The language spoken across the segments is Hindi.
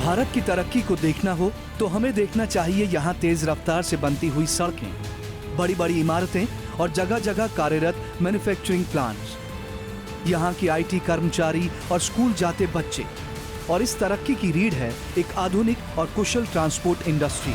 भारत की तरक्की को देखना हो तो हमें देखना चाहिए यहाँ तेज रफ्तार से बनती हुई सड़कें, बड़ी बड़ी इमारतें और जगह जगह कार्यरत मैन्युफैक्चरिंग प्लांट्स, यहाँ के आईटी कर्मचारी और स्कूल जाते बच्चे। और इस तरक्की की रीढ़ है एक आधुनिक और कुशल ट्रांसपोर्ट इंडस्ट्री।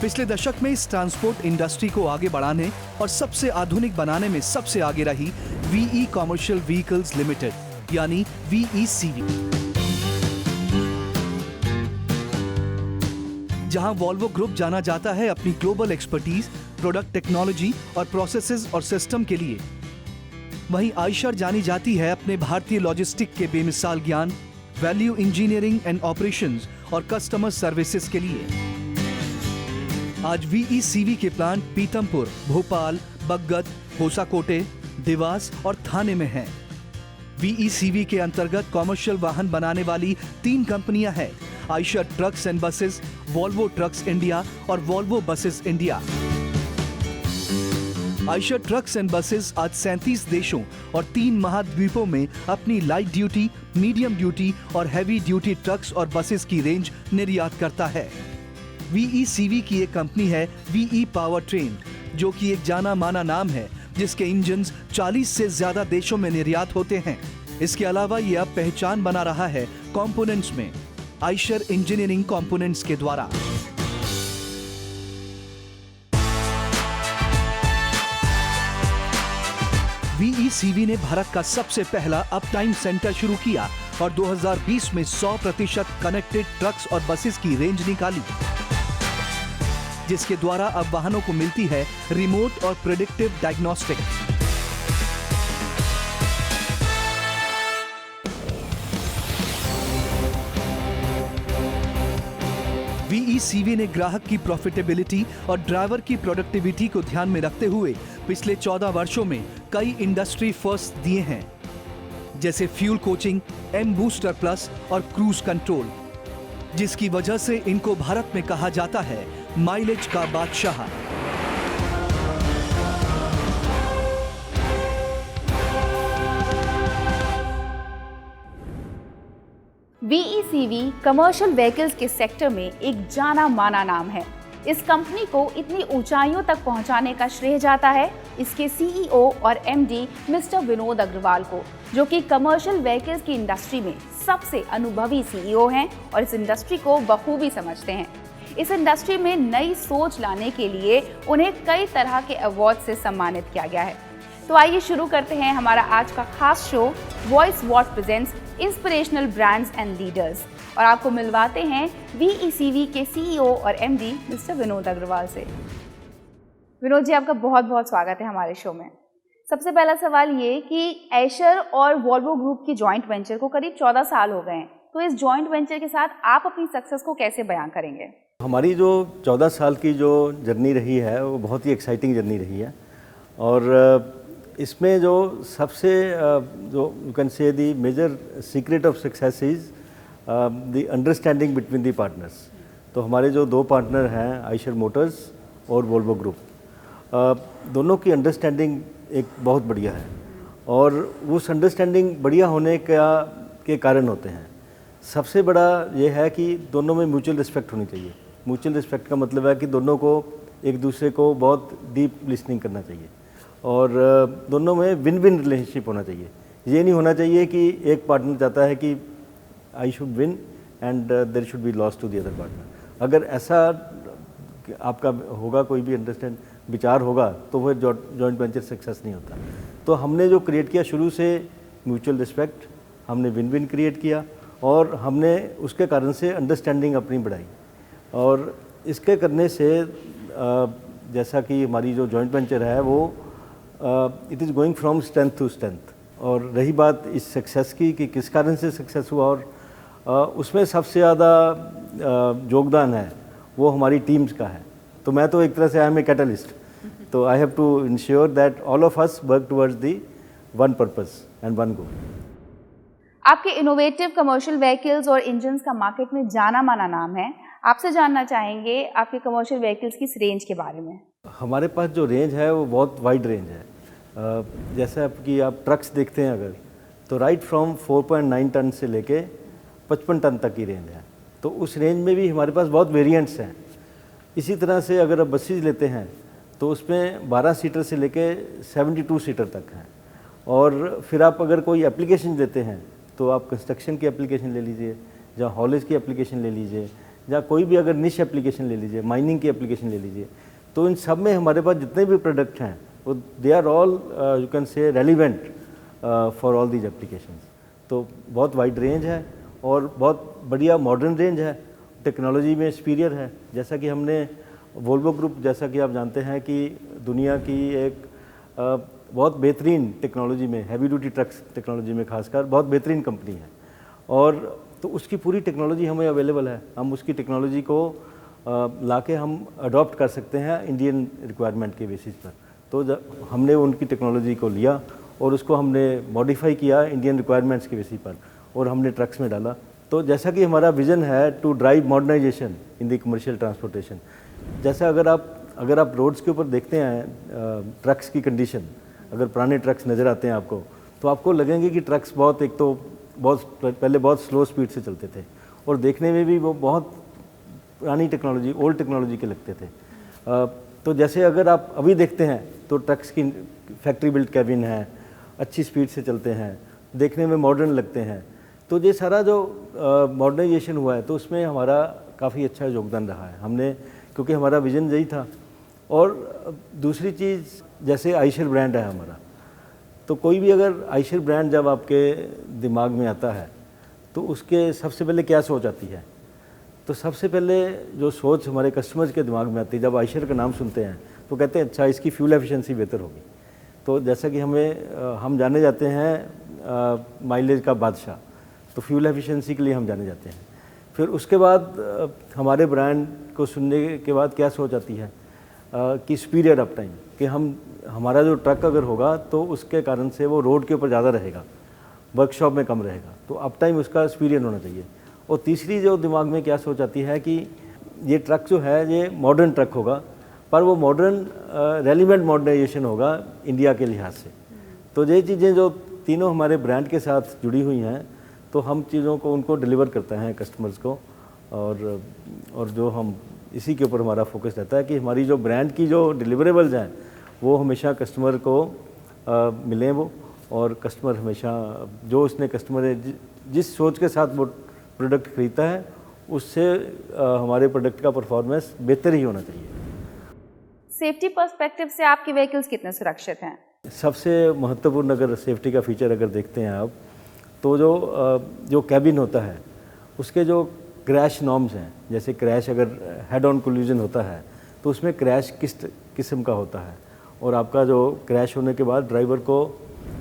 पिछले दशक में इस ट्रांसपोर्ट इंडस्ट्री को आगे बढ़ाने और सबसे आधुनिक बनाने में सबसे आगे रही वीई कमर्शियल व्हीकल्स लिमिटेड यानी VECV, जहां वॉल्वो ग्रुप जाना जाता है अपनी ग्लोबल एक्सपर्टीज, प्रोडक्ट टेक्नोलॉजी और प्रोसेसेस और सिस्टम के लिए। वहीं आइशर जानी जाती है अपने भारतीय लॉजिस्टिक के बेमिसाल ज्ञान, वैल्यू इंजीनियरिंग एंड ऑपरेशंस और कस्टमर सर्विसेज के लिए। आज VECV के प्लांट पीतमपुर, भोपाल, बगद, होसाकोटे, देवास और थाने में हैं। VECV के अंतर्गत कॉमर्शियल वाहन बनाने वाली 3 कंपनियां हैं: Eicher trucks and buses, Volvo trucks India और Volvo buses India. Eicher trucks and buses आज 37 देशों और 3 महाद्वीपों में अपनी लाइट ड्यूटी, मीडियम ड्यूटी और हैवी ड्यूटी ट्रक्स और बसेस की रेंज निर्यात करता है। VECV की एक कंपनी है VE पावर ट्रेन, जो कि एक जाना माना नाम है जिसके इंजन्स 40 से ज्यादा देशों में निर्यात होते हैं। इसके अलावा ये अब पहचान बना रहा है कंपोनेंट्स में, आइशर इंजीनियरिंग कंपोनेंट्स के द्वारा। VECV ने भारत का सबसे पहला अप टाइम सेंटर शुरू किया और 2020 में 100% कनेक्टेड ट्रक्स और बसेस की रेंज निकाली, जिसके द्वारा अब वाहनों को मिलती है रिमोट और प्रेडिक्टिव डायग्नोस्टिक। VECV ने ग्राहक की प्रॉफिटेबिलिटी और ड्राइवर की प्रोडक्टिविटी को ध्यान में रखते हुए पिछले 14 वर्षों में कई इंडस्ट्री फर्स्ट दिए हैं, जैसे fuel coaching, M booster plus और क्रूज कंट्रोल, जिसकी वजह से इनको भारत में कहा जाता है माइलेज का बादशाह। VECV कमर्शियल व्हीकल्स के सेक्टर में एक जाना माना नाम है। इस कंपनी को इतनी ऊंचाइयों तक पहुंचाने का श्रेय जाता है इसके CEO और MD मिस्टर विनोद अग्रवाल को, जो कि कमर्शियल व्हीकल्स की इंडस्ट्री में सबसे अनुभवी CEO हैं और इस इंडस्ट्री को बखूबी समझते हैं। इस इंडस्ट्री में नई सोच लाने के लिए उन्हें कई तरह के अवार्ड से सम्मानित किया गया है। तो आइए शुरू करते हैं हमारा आज का खास show voice what presents inspirational brands and leaders, और आपको मिलवाते हैं VECV के CEO और MD मिस्टर विनोद अग्रवाल से। विनोद जी, आपका बहुत बहुत स्वागत है हमारे शो में। सबसे पहला सवाल ये कि आइशर और वॉल्वो ग्रुप की जॉइंट वेंचर को करीब 14 साल हो गए हैं, तो इस जॉइंट वेंचर के साथ आप अपनी सक्सेस को कैसे बयां करेंगे? हमारी जो 14 साल की जो जर्नी रही है वो बहुत ही एक्साइटिंग जर्नी रही है, और इसमें जो सबसे जो you can say the major secret of success is the understanding between the partners. तो हमारे जो 2 पार्टनर हैं आइशर मोटर्स और वोल्वो ग्रुप, दोनों की अंडरस्टैंडिंग एक बहुत बढ़िया है, और उस अंडरस्टैंडिंग बढ़िया होने के कारण होते हैं। सबसे बड़ा ये है कि दोनों में म्यूचुअल रिस्पेक्ट होनी चाहिए। म्यूचुअल रिस्पेक्ट का मतलब है कि दोनों को एक दूसरे को बहुत डीप लिसनिंग करना चाहिए, और दोनों में विन विन रिलेशनशिप होना चाहिए। ये नहीं होना चाहिए कि एक पार्टनर चाहता है कि I should win and there should be loss to the other partner. अगर ऐसा आपका होगा, कोई भी अंडरस्टैंड विचार होगा, तो वह जॉइंट वेंचर सक्सेस नहीं होता। तो हमने जो क्रिएट किया शुरू से म्यूचुअल रिस्पेक्ट, हमने विन विन क्रिएट किया, और हमने उसके कारण से अंडरस्टैंडिंग अपनी बढ़ाई, और इसके करने से जैसा कि हमारी जो जॉइंट वेंचर है वो it is going from strength to strength. और रही बात इस सक्सेस की कि किस कारण से सक्सेस हुआ, और उसमें सबसे ज़्यादा योगदान है वो हमारी टीम्स का है। तो मैं तो एक तरह से आई एम ए कैटलिस्ट, तो I have to ensure that all of us work towards the one purpose and one goal. आपके इनोवेटिव कमर्शियल व्हीकल्स और इंजन्स का मार्केट में जाना माना नाम है। आपसे जानना चाहेंगे आपके कमर्शियल व्हीकल्स की इस रेंज के बारे में। हमारे पास जो रेंज है वो बहुत वाइड रेंज है। जैसे आपकी आप ट्रक्स देखते हैं अगर, तो राइट फ्रॉम 4.9 टन से लेके 55 टन तक की रेंज है। तो उस रेंज में भी हमारे पास बहुत वेरिएंट्स हैं। इसी तरह से अगर आप बसेज लेते हैं तो उसमें 12 सीटर से लेके 72 सीटर तक हैं। और फिर आप अगर कोई एप्लीकेशन लेते हैं तो आप कंस्ट्रक्शन की एप्लीकेशन ले लीजिए, या हॉलेज की एप्लीकेशन ले लीजिए, या कोई भी अगर निश एप्लीकेशन ले लीजिए, माइनिंग की एप्लीकेशन ले लीजिए, तो इन सब में हमारे पास जितने भी प्रोडक्ट हैं वो they are all you can say relevant for all these applications. तो बहुत वाइड रेंज है और बहुत बढ़िया मॉडर्न रेंज है, टेक्नोलॉजी में सुपीरियर है। जैसा कि हमने वोल्वो ग्रुप, जैसा कि आप जानते हैं कि दुनिया की एक बहुत बेहतरीन टेक्नोलॉजी में, हैवी ड्यूटी ट्रक्स टेक्नोलॉजी में खासकर बहुत बेहतरीन कंपनी है, और तो उसकी पूरी टेक्नोलॉजी हमें अवेलेबल है। हम उसकी टेक्नोलॉजी को लाके हम अडॉप्ट कर सकते हैं इंडियन रिक्वायरमेंट के बेसिस पर। तो हमने उनकी टेक्नोलॉजी को लिया और उसको हमने मॉडिफाई किया इंडियन रिक्वायरमेंट्स के बेसिस पर, और हमने ट्रक्स में डाला। तो जैसा कि हमारा विज़न है to drive modernisation in the commercial transportation, जैसा अगर आप रोड्स के ऊपर देखते हैं ट्रक्स की कंडीशन, अगर पुराने ट्रक्स नज़र आते हैं आपको, तो आपको लगेंगे कि ट्रक्स बहुत पहले बहुत स्लो स्पीड से चलते थे, और देखने में भी वो बहुत पुरानी टेक्नोलॉजी, ओल्ड टेक्नोलॉजी के लगते थे। तो जैसे अगर आप अभी देखते हैं तो ट्रक्स की फैक्ट्री बिल्ट कैबिन है, अच्छी स्पीड से चलते हैं, देखने में मॉडर्न लगते हैं। तो ये सारा जो मॉडर्नाइजेशन हुआ है तो उसमें हमारा काफ़ी अच्छा योगदान रहा है हमने, क्योंकि हमारा विज़न यही था। और दूसरी चीज़, जैसे आयशर ब्रांड है हमारा, तो कोई भी अगर आयशर ब्रांड जब आपके दिमाग में आता है तो उसके सबसे पहले क्या सोच आती है? तो सबसे पहले जो सोच हमारे कस्टमर्स के दिमाग में आती है जब आयशर का नाम सुनते हैं तो कहते हैं अच्छा इसकी फ्यूल एफिशिएंसी बेहतर होगी। तो जैसा कि हम जाने जाते हैं माइलेज का बादशाह, तो फ्यूल एफिशिएंसी के लिए हम जाने जाते हैं। फिर उसके बाद हमारे ब्रांड को सुनने के बाद क्या सोच आती है कि सुपीरियर अप टाइम, कि हमारा जो ट्रक अगर होगा तो उसके कारण से वो रोड के ऊपर ज़्यादा रहेगा, वर्कशॉप में कम रहेगा, तो अप टाइम उसका सुपीरियर होना चाहिए। और तीसरी जो दिमाग में क्या सोच आती है कि ये ट्रक जो है ये मॉडर्न ट्रक होगा, पर वो मॉडर्न रेलिवेंट मॉडर्नाइजेशन होगा इंडिया के लिहाज से। तो ये चीज़ें जो तीनों हमारे ब्रांड के साथ जुड़ी हुई हैं, तो हम चीज़ों को उनको डिलीवर करते हैं कस्टमर्स को, और जो हम इसी के ऊपर हमारा फोकस रहता है कि हमारी जो ब्रांड की जो डिलीवरेबल्स हैं वो हमेशा कस्टमर को मिलें वो, और कस्टमर हमेशा जो उसने कस्टमर जिस सोच के साथ वो प्रोडक्ट खरीदता है उससे हमारे प्रोडक्ट का परफॉर्मेंस बेहतर ही होना चाहिए। सेफ्टी पर्सपेक्टिव से आपके व्हीकल्स कितने सुरक्षित हैं? सबसे महत्वपूर्ण अगर सेफ्टी का फीचर अगर देखते हैं आप, तो जो कैबिन होता है उसके जो क्रैश नॉर्म्स हैं, जैसे क्रैश अगर हेड ऑन कोलिजन होता है तो उसमें क्रैश किस किस्म का होता है, और आपका जो क्रैश होने के बाद ड्राइवर को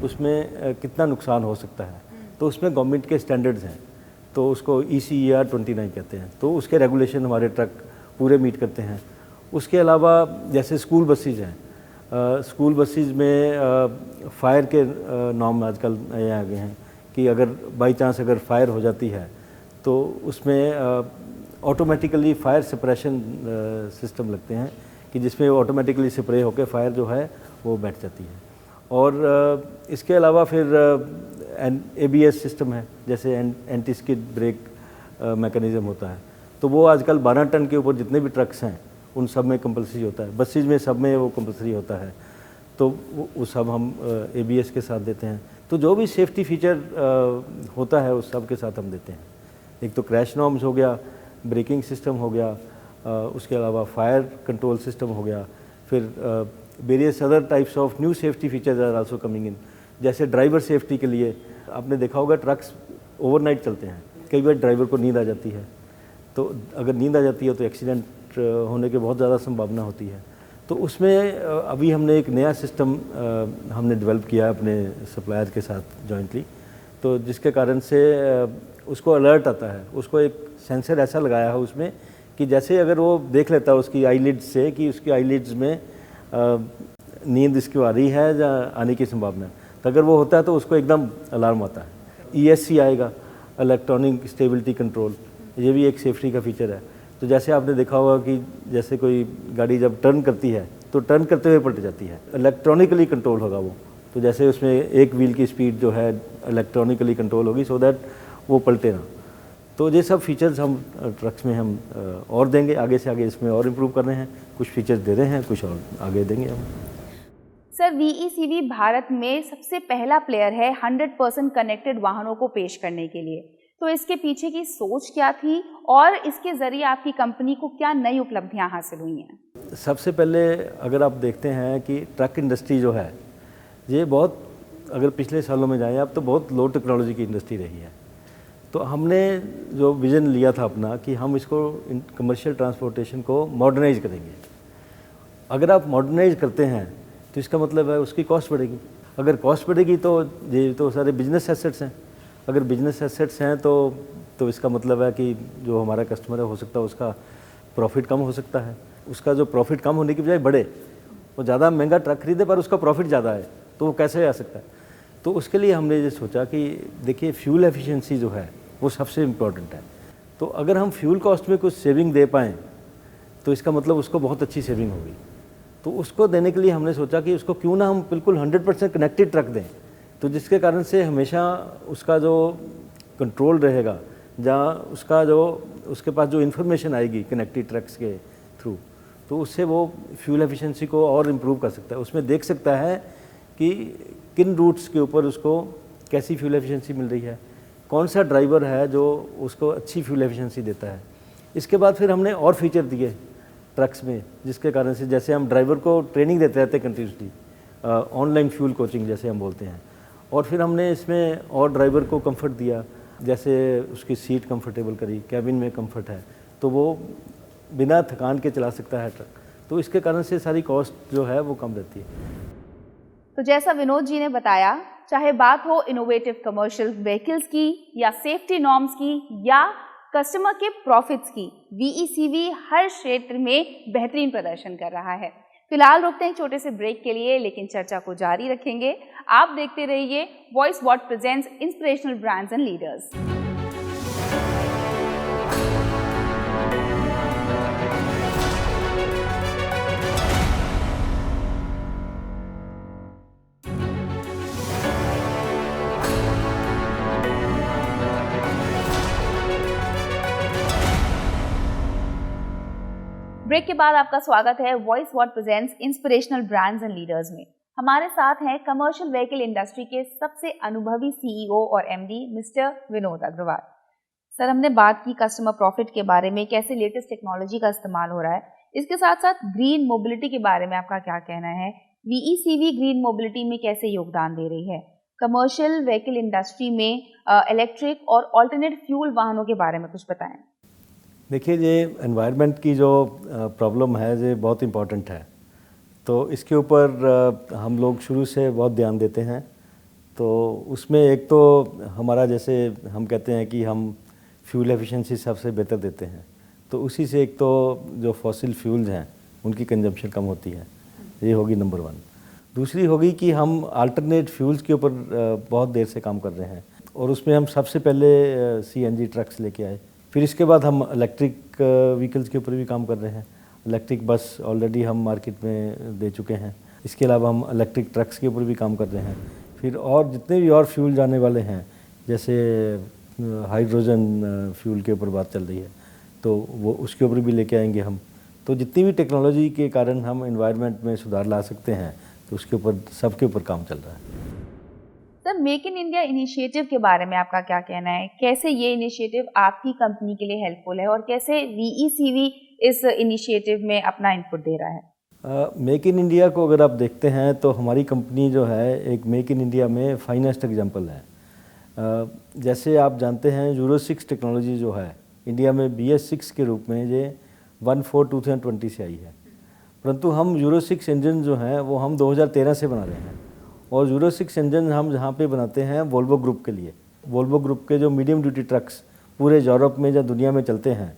उसमें कितना नुकसान हो सकता है, तो उसमें गवर्नमेंट के स्टैंडर्ड्स हैं, तो उसको ECER 29 कहते हैं। तो उसके रेगुलेशन हमारे ट्रक पूरे मीट करते हैं। उसके अलावा जैसे स्कूल बसेज हैं, स्कूल बसेज में फायर के नॉर्म आजकल नए आ गए हैं कि अगर बाई चांस अगर फायर हो जाती है तो उसमें ऑटोमेटिकली फायर सप्रेशन सिस्टम लगते हैं कि जिसमें ऑटोमेटिकली स्प्रे होकर फायर जो है वो बैठ जाती है। और इसके अलावा फिर ABS सिस्टम है, जैसे एंटी स्किड ब्रेक मैकेनिज़्म होता है, तो वो आजकल 12 टन के ऊपर जितने भी ट्रक्स हैं उन सब में कंपलसरी होता है, बसेज में सब में वो कंपलसरी होता है, तो वो सब हम ABS के साथ देते हैं। तो जो भी सेफ्टी फीचर होता है उस सब के साथ हम देते हैं। एक तो क्रैश नॉर्म्स हो गया, ब्रेकिंग सिस्टम हो गया, उसके अलावा फायर कंट्रोल सिस्टम हो गया, फिर various other types of new safety features are also coming in. जैसे ड्राइवर सेफ्टी के लिए आपने देखा होगा ट्रक्स ओवरनाइट चलते हैं, कई बार ड्राइवर को नींद आ जाती है, तो अगर नींद आ जाती है तो एक्सीडेंट होने की बहुत ज़्यादा संभावना होती है। तो उसमें अभी हमने एक नया सिस्टम हमने डेवलप किया अपने सप्लायर के साथ जॉइंटली, तो जिसके कारण से उसको अलर्ट आता है, उसको एक सेंसर ऐसा लगाया है उसमें कि जैसे अगर वो देख लेता है उसकी आईलिड्स से कि उसकी आईलिड्स में नींद इसकी आ रही है या आने की संभावना है, तो अगर वो होता है तो उसको एकदम अलार्म आता है। ESC आएगा, इलेक्ट्रॉनिक स्टेबिलिटी कंट्रोल, ये भी एक सेफ्टी का फीचर है। तो जैसे आपने देखा होगा कि जैसे कोई गाड़ी जब टर्न करती है तो टर्न करते हुए पलट जाती है, इलेक्ट्रॉनिकली कंट्रोल होगा वो। तो जैसे उसमें एक व्हील की स्पीड जो है इलेक्ट्रॉनिकली कंट्रोल होगी सो दैट वो पलटे ना। तो ये सब फीचर्स हम ट्रक्स में हम और देंगे, आगे से आगे इसमें और इम्प्रूव कर रहे हैं, कुछ फीचर्स दे रहे हैं, कुछ और आगे देंगे हम। सर, VECV भारत में सबसे पहला प्लेयर है 100% कनेक्टेड वाहनों को पेश करने के लिए। तो इसके पीछे की सोच क्या थी और इसके ज़रिए आपकी कंपनी को क्या नई उपलब्धियां हासिल हुई हैं? सबसे पहले अगर आप देखते हैं कि ट्रक इंडस्ट्री जो है ये बहुत, अगर पिछले सालों में जाएं आप तो बहुत लो टेक्नोलॉजी की इंडस्ट्री रही है। तो हमने जो विज़न लिया था अपना कि हम इसको कमर्शियल ट्रांसपोर्टेशन को मॉडर्नाइज करेंगे। अगर आप मॉडर्नाइज करते हैं तो इसका मतलब है उसकी कॉस्ट बढ़ेगी। अगर कॉस्ट बढ़ेगी तो ये तो सारे बिजनेस एसेट्स हैं। अगर बिजनेस एसेट्स हैं तो इसका मतलब है कि जो हमारा कस्टमर है हो सकता है उसका प्रॉफिट कम हो सकता है। उसका जो प्रॉफिट कम होने की बजाय बढ़े, वो ज़्यादा महंगा ट्रक खरीदे पर उसका प्रॉफिट ज़्यादा है, तो वो कैसे आ सकता है। तो उसके लिए हमने ये सोचा कि देखिए फ्यूल एफिशिएंसी जो है वो सबसे इम्पोर्टेंट है। तो अगर हम फ्यूल कॉस्ट में कुछ सेविंग दे पाएँ तो इसका मतलब उसको बहुत अच्छी सेविंग होगी। तो उसको देने के लिए हमने सोचा कि उसको क्यों ना हम बिल्कुल 100% कनेक्टेड ट्रक दें, तो जिसके कारण से हमेशा उसका जो कंट्रोल रहेगा, जहाँ उसका जो उसके पास जो इन्फॉर्मेशन आएगी कनेक्टेड ट्रक्स के थ्रू, तो उससे वो फ्यूल एफिशिएंसी को और इम्प्रूव कर सकता है। उसमें देख सकता है कि किन रूट्स के ऊपर उसको कैसी फ्यूल एफिशिएंसी मिल रही है, कौन सा ड्राइवर है जो उसको अच्छी फ्यूल एफिशिएंसी देता है। इसके बाद फिर हमने और फीचर दिए ट्रक्स में, जिसके कारण से जैसे हम ड्राइवर को ट्रेनिंग देते रहते हैं कंटिन्यूसली, ऑनलाइन फ्यूल कोचिंग जैसे हम बोलते हैं। और फिर हमने इसमें और ड्राइवर को कंफर्ट दिया, जैसे उसकी सीट कंफर्टेबल करी, कैबिन में कंफर्ट है तो वो बिना थकान के चला सकता है ट्रक। तो इसके कारण से सारी कॉस्ट जो है वो कम रहती है। तो जैसा विनोद जी ने बताया, चाहे बात हो इनोवेटिव कमर्शियल व्हीकल्स की या सेफ्टी नॉर्म्स की या कस्टमर के प्रॉफिट्स की, VECV हर क्षेत्र में बेहतरीन प्रदर्शन कर रहा है। फिलहाल रुकते हैं छोटे से ब्रेक के लिए, लेकिन चर्चा को जारी रखेंगे। आप देखते रहिए voice what presents inspirational brands and leaders. Break के बाद आपका स्वागत है voice what presents inspirational brands and leaders में। हमारे साथ हैं कमर्शियल व्हीकल इंडस्ट्री के सबसे अनुभवी CEO और MD mister Vinod Agarwal. Sir, हमने बात की कस्टमर प्रॉफिट के बारे में, कैसे लेटेस्ट टेक्नोलॉजी का इस्तेमाल हो रहा है। इसके साथ साथ ग्रीन मोबिलिटी के बारे में आपका क्या कहना है? VECV ग्रीन मोबिलिटी में कैसे योगदान दे रही है? कमर्शियल व्हीकल इंडस्ट्री में इलेक्ट्रिक और ऑल्टरनेट फ्यूल वाहनों के बारे में कुछ बताएं। देखिए, ये एनवायरनमेंट की जो प्रॉब्लम है ये बहुत इम्पॉर्टेंट है, तो इसके ऊपर हम लोग शुरू से बहुत ध्यान देते हैं। तो उसमें एक तो हमारा, जैसे हम कहते हैं कि हम फ्यूल एफिशिएंसी सबसे बेहतर देते हैं, तो उसी से एक तो जो फॉसिल फ्यूल्स हैं उनकी कंजम्पशन कम होती है, ये होगी नंबर 1। दूसरी होगी कि हम अल्टरनेट फ्यूल्स के ऊपर बहुत देर से काम कर रहे हैं, और उसमें हम सबसे पहले CNG ट्रक्स लेके आए। फिर इसके बाद हम इलेक्ट्रिक व्हीकल्स के ऊपर भी काम कर रहे हैं। इलेक्ट्रिक बस ऑलरेडी हम मार्केट में दे चुके हैं। इसके अलावा हम इलेक्ट्रिक ट्रक्स के ऊपर भी काम कर रहे हैं। फिर और जितने भी और फ्यूल जाने वाले हैं, जैसे हाइड्रोजन फ्यूल के ऊपर बात चल रही है, तो वो उसके ऊपर भी लेके आएंगे हम। तो जितनी भी टेक्नोलॉजी के कारण हम एनवायरनमेंट में सुधार ला सकते हैं, तो उसके ऊपर सबके ऊपर काम चल रहा है। Sir, make in India initiative के बारे में आपका क्या कहना है? कैसे ये इनिशिएटिव आपकी कंपनी के लिए हेल्पफुल है और कैसे VECV इस इनिशिएटिव में अपना इनपुट दे रहा है? मेक इन इंडिया को अगर आप देखते हैं तो हमारी कंपनी जो है एक मेक इन इंडिया में फाइनेस्ट एग्जांपल है। जैसे आप जानते हैं यूरो 6 टेक्नोलॉजी जो है इंडिया में BS6 के रूप में ये 14/2020 से आई है, परंतु हम यूरो 6 इंजन जो हैं वो हम 2013 से बना रहे हैं। और यूरो 6 इंजन हम जहाँ पे बनाते हैं वोल्वो ग्रुप के लिए। वोल्वो ग्रुप के जो मीडियम ड्यूटी ट्रक्स पूरे यूरोप में या दुनिया में चलते हैं,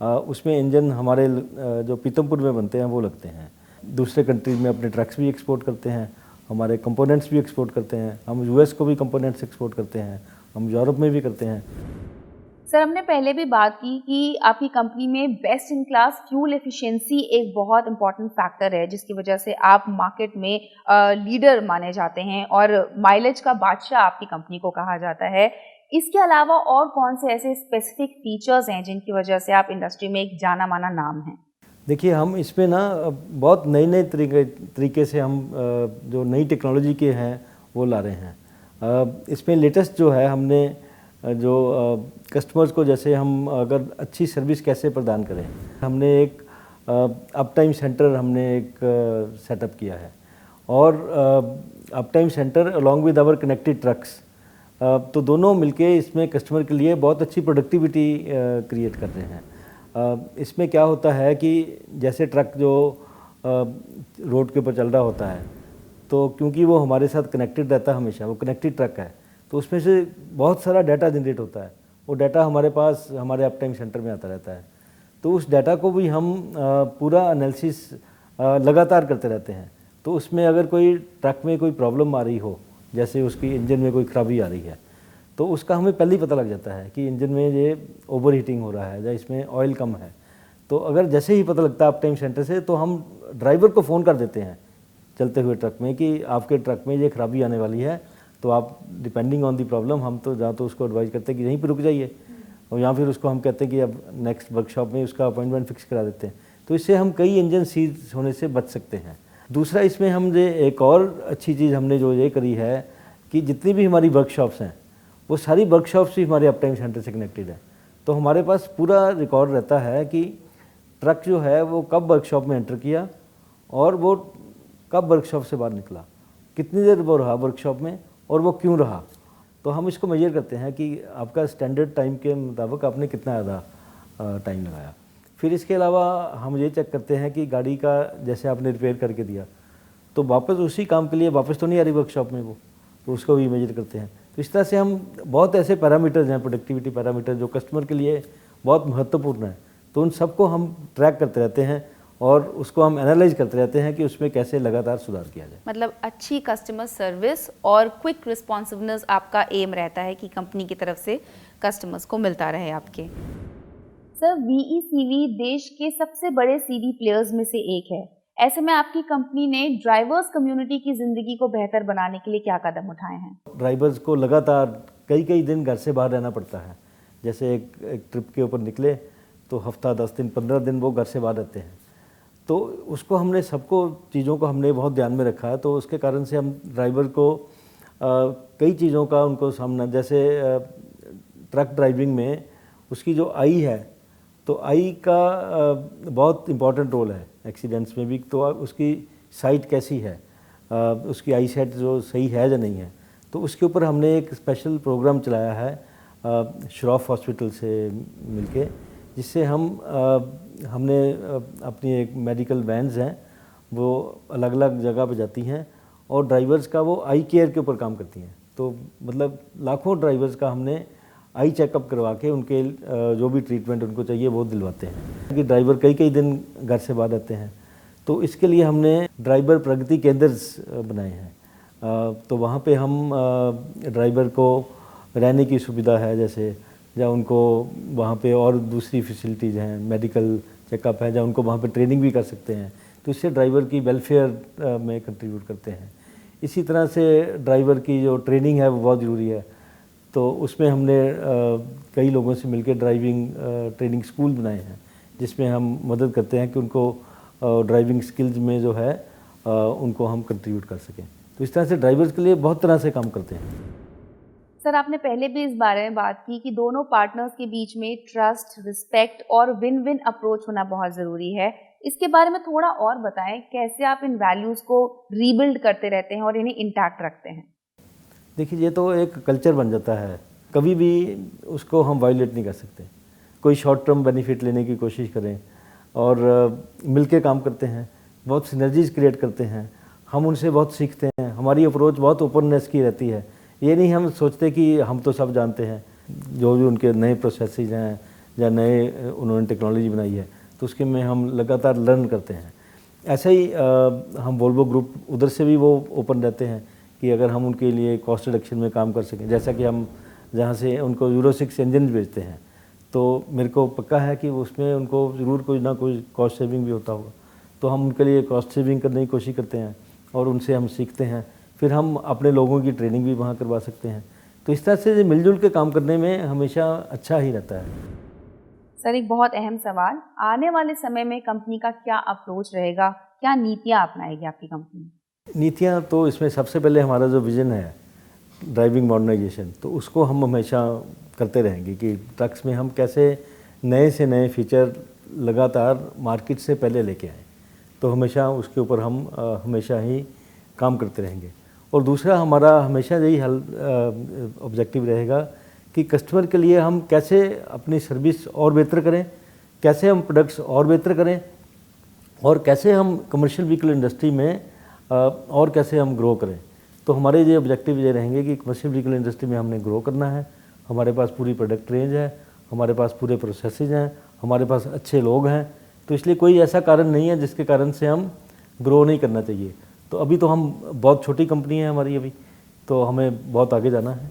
उसमें इंजन हमारे जो पीतमपुर में बनते हैं वो लगते हैं। दूसरे कंट्रीज में अपने ट्रक्स भी एक्सपोर्ट करते हैं, हमारे कंपोनेंट्स भी एक्सपोर्ट करते हैं। हम US को भी कंपोनेंट्स एक्सपोर्ट करते हैं, हम यूरोप में भी करते हैं। सर, हमने पहले भी बात की कि आपकी कंपनी में best in class fuel efficiency एक बहुत इंपॉर्टेंट फैक्टर है, जिसकी वजह से आप मार्केट में लीडर माने जाते हैं और माइलेज का बादशाह आपकी कंपनी को कहा जाता है। इसके अलावा और कौन से ऐसे स्पेसिफिक फीचर्स हैं जिनकी वजह से आप इंडस्ट्री में एक जाना माना नाम हैं? देखिए, हम इसमें ना बहुत नए तरीके से हम जो नई टेक्नोलॉजी के हैं वो ला रहे हैं। इसमें लेटेस्ट जो है, हमने जो कस्टमर्स को, जैसे हम अगर अच्छी सर्विस कैसे प्रदान करें, हमने एक अप टाइम सेंटर हमने एक सेटअप किया है। और uptime centre along with our connected trucks, तो दोनों मिलके इसमें कस्टमर के लिए बहुत अच्छी प्रोडक्टिविटी क्रिएट कर रहे हैं। इसमें क्या होता है कि जैसे ट्रक जो रोड के ऊपर चल रहा होता है, तो क्योंकि वो हमारे साथ कनेक्टेड रहता है हमेशा, वो कनेक्टेड ट्रक है, तो उसमें से बहुत सारा डाटा जनरेट होता है। वो डाटा हमारे पास हमारे अप टाइम सेंटर में आता रहता है। तो उस डाटा को भी हम पूरा एनालिसिस लगातार करते रहते हैं। तो उसमें अगर कोई ट्रक में कोई प्रॉब्लम आ रही हो, जैसे उसकी इंजन में कोई खराबी आ रही है, तो उसका हमें पहले ही पता लग जाता है कि इंजन में ये ओवर हीटिंग हो रहा है या इसमें ऑयल कम है। तो अगर जैसे ही पता लगता है अप टाइम सेंटर से, तो हम ड्राइवर को फ़ोन कर देते हैं चलते हुए ट्रक में कि आपके ट्रक में ये खराबी आने वाली है, तो आप डिपेंडिंग ऑन दी प्रॉब्लम, हम तो जहाँ तो उसको एडवाइस करते हैं कि यहीं पर रुक जाइए, और यहाँ फिर उसको हम कहते हैं कि अब नेक्स्ट वर्कशॉप में उसका अपॉइंटमेंट फिक्स करा देते हैं। तो इससे हम कई इंजन सीज होने से बच सकते हैं। दूसरा, इसमें हम ये एक और अच्छी चीज़ हमने जो ये करी है कि जितनी भी हमारी वर्कशॉप्स हैं, वो सारी वर्कशॉप्स ही हमारे अप टाइम सेंटर से कनेक्टेड है। तो हमारे पास पूरा रिकॉर्ड रहता है कि ट्रक जो है वो कब वर्कशॉप में एंटर किया और वो कब वर्कशॉप से बाहर निकला, कितनी देर वो रहा वर्कशॉप में और वो क्यों रहा। तो हम इसको मेजर करते हैं कि आपका स्टैंडर्ड टाइम के मुताबिक आपने कितना ज़्यादा टाइम लगाया। फिर इसके अलावा हम ये चेक करते हैं कि गाड़ी का जैसे आपने रिपेयर करके दिया, तो वापस उसी काम के लिए वापस तो नहीं आ रही वर्कशॉप में वो, तो उसको भी मेजर करते हैं। तो इस तरह से हम बहुत ऐसे पैरामीटर्स हैं, प्रोडक्टिविटी पैरामीटर, जो कस्टमर के लिए बहुत महत्वपूर्ण है। तो उन सबको हम ट्रैक करते रहते हैं और उसको हम एनालाइज करते रहते हैं कि उसमें कैसे लगातार सुधार किया जाए। मतलब अच्छी कस्टमर सर्विस और क्विक रिस्पॉन्सिवनेस आपका एम रहता है कि कंपनी की तरफ से कस्टमर्स को मिलता रहे आपके। सर, VECV देश के सबसे बड़े CV प्लेयर्स में से एक है। ऐसे में आपकी कंपनी ने ड्राइवर्स कम्युनिटी की ज़िंदगी को बेहतर बनाने के लिए क्या कदम उठाए हैं? ड्राइवर्स को लगातार कई दिन घर से बाहर रहना पड़ता है। जैसे एक ट्रिप के ऊपर निकले तो हफ्ता 10 दिन 15 दिन वो घर से बाहर रहते हैं। तो उसको हमने सबको चीज़ों को हमने बहुत ध्यान में रखा है। तो उसके कारण से हम ड्राइवर को कई चीज़ों का उनको सामना, जैसे ट्रक ड्राइविंग में उसकी जो आई है, तो आई का बहुत इम्पॉर्टेंट रोल है एक्सीडेंट्स में भी। तो उसकी साइट कैसी है, उसकी आई सेट जो सही है या नहीं है, तो उसके ऊपर हमने एक स्पेशल प्रोग्राम चलाया है श्रॉफ हॉस्पिटल से मिलके, जिससे हमने अपनी एक मेडिकल वैन्स हैं, वो अलग अलग जगह पे जाती हैं और ड्राइवर्स का वो आई केयर के ऊपर काम करती हैं। तो मतलब लाखों ड्राइवर्स का हमने आई चेकअप करवा के उनके जो भी ट्रीटमेंट उनको चाहिए वो दिलवाते हैं कि ड्राइवर कई दिन घर से बाहर रहते हैं। तो इसके लिए हमने ड्राइवर प्रगति केंद्र बनाए हैं। तो वहाँ पे हम ड्राइवर को रहने की सुविधा है, जैसे या उनको वहाँ पे और दूसरी फैसिलिटीज़ हैं, मेडिकल चेकअप है, या उनको वहाँ पे ट्रेनिंग भी कर सकते हैं। तो इससे ड्राइवर की वेलफेयर में कंट्रीब्यूट करते हैं। इसी तरह से ड्राइवर की जो ट्रेनिंग है वो बहुत ज़रूरी है। तो उसमें हमने कई लोगों से मिलकर ड्राइविंग ट्रेनिंग स्कूल बनाए हैं, जिसमें हम मदद करते हैं कि उनको ड्राइविंग स्किल्स में जो है उनको हम कंट्रीब्यूट कर सकें। तो इस तरह से ड्राइवर्स के लिए बहुत तरह से काम करते हैं। सर, आपने पहले भी इस बारे में बात की कि दोनों पार्टनर्स के बीच में ट्रस्ट, रिस्पेक्ट और विन विन अप्रोच होना बहुत ज़रूरी है। इसके बारे में थोड़ा और बताएं, कैसे आप इन वैल्यूज़ को रीबिल्ड करते रहते हैं और इन्हें इंटैक्ट रखते हैं? देखिए, ये तो एक कल्चर बन जाता है, कभी भी उसको हम वायलेट नहीं कर सकते। कोई शॉर्ट टर्म बेनिफिट लेने की कोशिश करें और मिलके काम करते हैं, बहुत सिनर्जीज क्रिएट करते हैं, हम उनसे बहुत सीखते हैं। हमारी अप्रोच बहुत ओपननेस की रहती है। ये नहीं हम सोचते कि हम तो सब जानते हैं, जो भी उनके नए प्रोसेसेस हैं या नए उन्होंने टेक्नोलॉजी बनाई है, तो उसके में हम लगातार लर्न करते हैं। ऐसे ही हम वोल्वो ग्रुप उधर से भी वो ओपन रहते हैं कि अगर हम उनके लिए कॉस्ट रिडक्शन में काम कर सकें, जैसा कि हम जहाँ से उनको यूरो 6 इंजन बेचते हैं, तो मेरे को पक्का है कि उसमें उनको ज़रूर कोई ना कोई कॉस्ट सेविंग भी होता होगा। तो हम उनके लिए कॉस्ट सेविंग करने की कोशिश करते हैं और उनसे हम सीखते हैं, फिर हम अपने लोगों की ट्रेनिंग भी वहाँ करवा सकते हैं। तो इस तरह से मिलजुल के काम करने में हमेशा अच्छा ही रहता है। सर, एक बहुत अहम सवाल, आने वाले समय में कंपनी का क्या अप्रोच रहेगा, क्या नीतियाँ अपनाएगी आपकी कंपनी? नीतियाँ तो इसमें सबसे पहले हमारा जो विज़न है ड्राइविंग मॉडर्नाइजेशन, तो उसको हम हमेशा करते रहेंगे कि ट्रक्स में हम कैसे नए से नए फीचर लगातार मार्केट से पहले लेके आएँ। तो हमेशा उसके ऊपर हम हमेशा ही काम करते रहेंगे। और दूसरा हमारा हमेशा यही ऑब्जेक्टिव रहेगा कि कस्टमर के लिए हम कैसे अपनी सर्विस और बेहतर करें, कैसे हम प्रोडक्ट्स और बेहतर करें, और कैसे हम कमर्शियल व्हीकल इंडस्ट्री में और कैसे हम ग्रो करें। तो हमारे ये ऑब्जेक्टिव ये रहेंगे कि कमर्शियल व्हीकल इंडस्ट्री में हमने ग्रो करना है, हमारे पास पूरी प्रोडक्ट रेंज है, हमारे पास पूरे प्रोसेसेज हैं, हमारे पास अच्छे लोग हैं। तो इसलिए कोई ऐसा कारण नहीं है जिसके कारण से हम ग्रो नहीं करना चाहिए। तो अभी तो हम बहुत छोटी कंपनी है हमारी अभी, तो हमें बहुत आगे जाना है।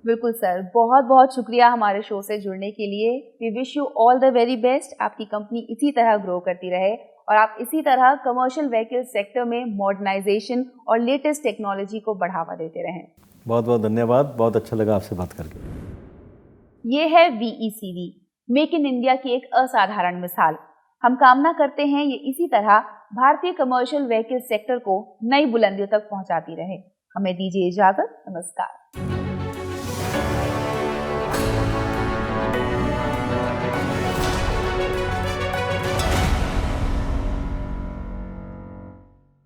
बिल्कुल सर, बहुत बहुत शुक्रिया हमारे शो से जुड़ने के लिए। We wish you all the very best. आपकी कंपनी इसी तरह ग्रो करती रहे और आप इसी तरह कमर्शियल व्हीकल सेक्टर में मॉडर्नाइजेशन और लेटेस्ट टेक्नोलॉजी को बढ़ावा देते रहें। बहुत बहुत धन्यवाद, बहुत अच्छा लगा आपसे बात करके। ये है VECV, मेक इन इंडिया की एक असाधारण मिसाल। हम कामना करते हैं ये इसी तरह भारतीय कमर्शियल व्हीकल सेक्टर को नई बुलंदियों तक पहुंचाती रहे। हमें दीजिए इजाजत, नमस्कार।